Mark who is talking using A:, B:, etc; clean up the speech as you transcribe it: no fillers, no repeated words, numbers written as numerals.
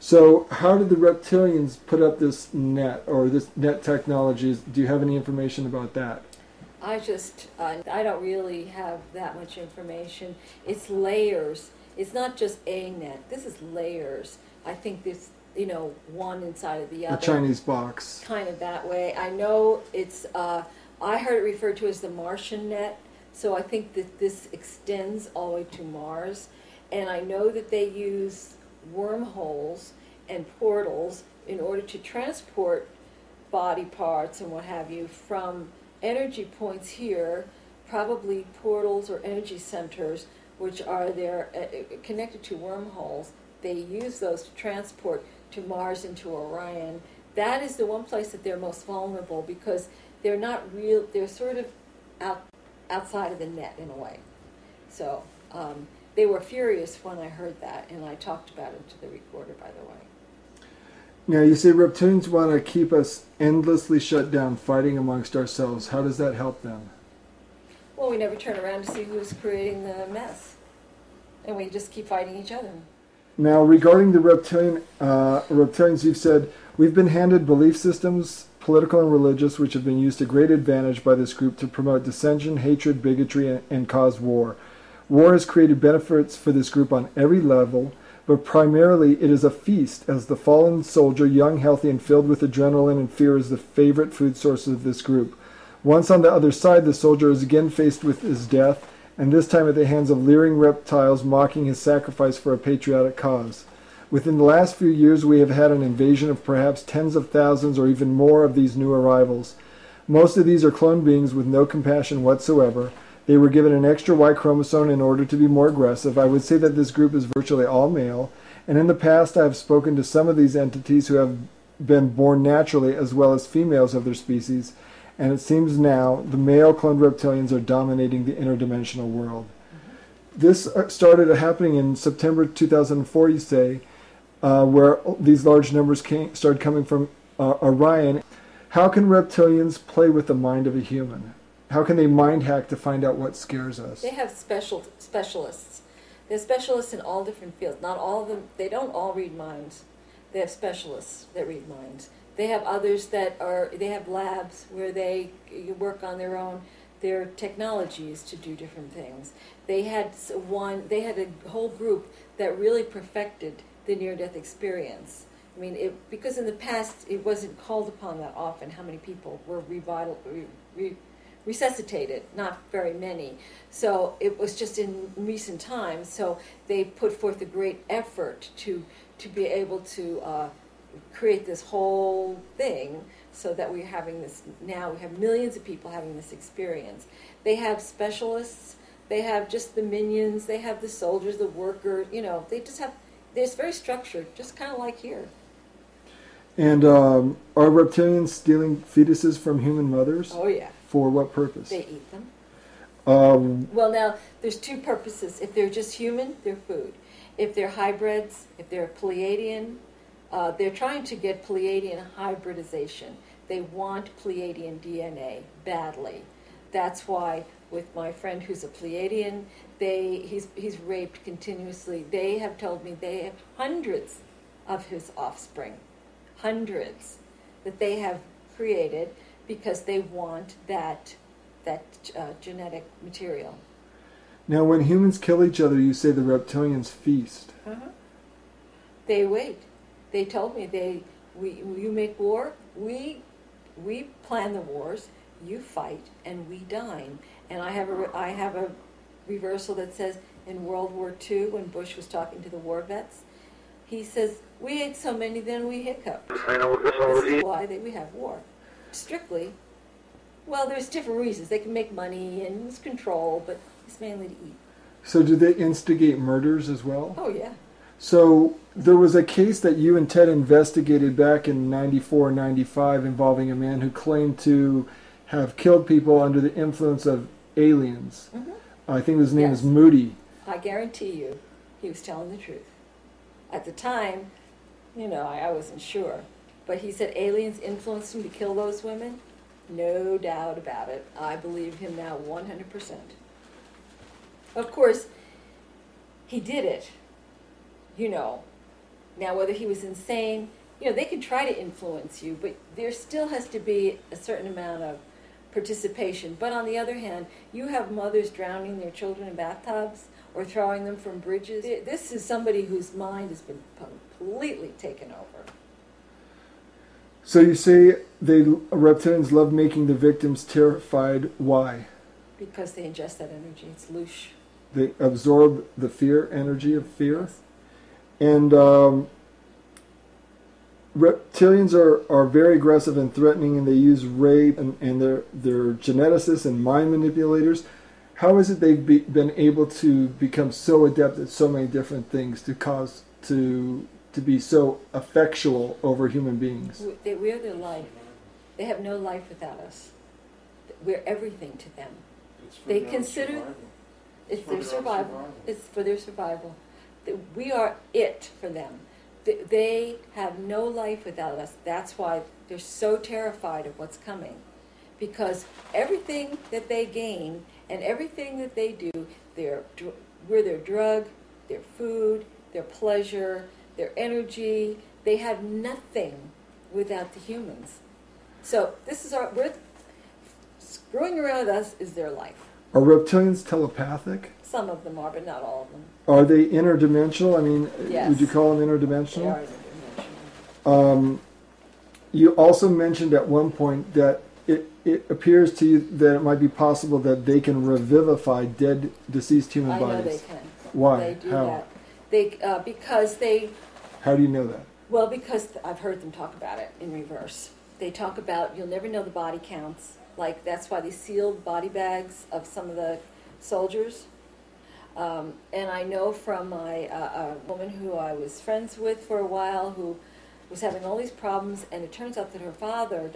A: So how did the reptilians put up this net, or this net technology? Do you have any information about that?
B: I don't really have that much information. It's layers. It's not just a net. This is layers. I think this, one inside of the other.
A: The Chinese box.
B: Kind of that way. I know it's, I heard it referred to as the Martian net, so I think that this extends all the way to Mars. And I know that they use wormholes and portals in order to transport body parts and what have you from energy points here, probably portals or energy centers, which are there connected to wormholes. They use those to transport to Mars and to Orion. That is the one place that they're most vulnerable, because they're not real. They're sort of outside of the net in a way. So they were furious when I heard that, and I talked about it to the recorder, by the way.
A: Now, you say reptilians want to keep us endlessly shut down, fighting amongst ourselves. How does that help them?
B: Well, we never turn around to see who's creating the mess, and we just keep fighting each other.
A: Now, regarding the reptilians, you've said, we've been handed belief systems, political and religious, which have been used to great advantage by this group to promote dissension, hatred, bigotry, and cause war. War has created benefits for this group on every level, but primarily it is a feast, as the fallen soldier, young, healthy, and filled with adrenaline and fear, is the favorite food source of this group. Once on the other side, the soldier is again faced with his death, and this time at the hands of leering reptiles mocking his sacrifice for a patriotic cause. Within the last few years, we have had an invasion of perhaps tens of thousands or even more of these new arrivals. Most of these are clone beings with no compassion whatsoever. They were given an extra Y chromosome in order to be more aggressive. I would say that this group is virtually all male, and in the past I have spoken to some of these entities who have been born naturally, as well as females of their species, and it seems now the male cloned reptilians are dominating the interdimensional world. This started happening in September 2004, you say, where these large numbers started coming from Orion. How can reptilians play with the mind of a human? How can they mind hack to find out what scares us?
B: They have specialists. They're specialists in all different fields. Not all of them, they don't all read minds. They have specialists that read minds. They have others they have labs where they work on their technologies to do different things. They had a whole group that really perfected the near-death experience. I mean, because in the past it wasn't called upon that often how many people were resuscitated, not very many. So it was just in recent times. So they put forth a great effort to be able to create this whole thing, so that we're having this now. We have millions of people having this experience. They have specialists. They have just the minions. They have the soldiers, the workers. They just have. It's very structured, just kind of like here.
A: And are reptilians stealing fetuses from human mothers?
B: Oh yeah.
A: For what purpose?
B: They eat them. Well, now, there's two purposes. If they're just human, they're food. If they're hybrids, if they're Pleiadian, they're trying to get Pleiadian hybridization. They want Pleiadian DNA badly. That's why, with my friend who's a Pleiadian, he's raped continuously. They have told me they have hundreds of his offspring. Hundreds that they have created, because they want that genetic material.
A: Now, when humans kill each other, you say the reptilians feast.
B: Uh-huh. They wait. They told me you make war, we plan the wars, you fight, and we dine. And I have a reversal that says in World War II, when Bush was talking to the war vets, he says, we ate so many, then we hiccuped. This is why we have war. Strictly, well, there's different reasons. They can make money and it's control, but it's mainly to eat.
A: So do they instigate murders as well?
B: Oh, yeah.
A: So there was a case that you and Ted investigated back in 94, 95 involving a man who claimed to have killed people under the influence of aliens. Mm-hmm. I think his name is Moody.
B: I guarantee you he was telling the truth. At the time, I wasn't sure. But he said aliens influenced him to kill those women. No doubt about it. I believe him now 100%. Of course, he did it, Now, whether he was insane, they can try to influence you, but there still has to be a certain amount of participation. But on the other hand, you have mothers drowning their children in bathtubs or throwing them from bridges. This is somebody whose mind has been completely taken over.
A: So you say reptilians love making the victims terrified. Why?
B: Because they ingest that energy. It's louche.
A: They absorb the fear, energy of fear.
B: Yes.
A: And reptilians are very aggressive and threatening, and they use rape, and they're geneticists and mind manipulators. How is it they've been able to become so adept at so many different things to be so effectual over human beings?
B: We're their life. They have no life without us. We're everything to them. They consider it's their survival. It's for their survival. We are it for them. They have no life without us. That's why they're so terrified of what's coming. Because everything that they gain and everything that they do, we're their drug, their food, their pleasure, their energy. They have nothing without the humans. So we're screwing around with us is their life.
A: Are reptilians telepathic?
B: Some of them are, but not all of them.
A: Are they interdimensional? I mean,
B: Yes.
A: Would you call them interdimensional?
B: They are interdimensional.
A: You also mentioned at one point that it appears to you that it might be possible that they can revivify dead, deceased human bodies.
B: I know they can.
A: Why?
B: They do
A: How?
B: that. Because they...
A: How do you know that?
B: Well, because I've heard them talk about it in reverse. They talk about you'll never know the body counts. Like, that's why they sealed body bags of some of the soldiers. And I know from a woman who I was friends with for a while who was having all these problems, and it turns out that her father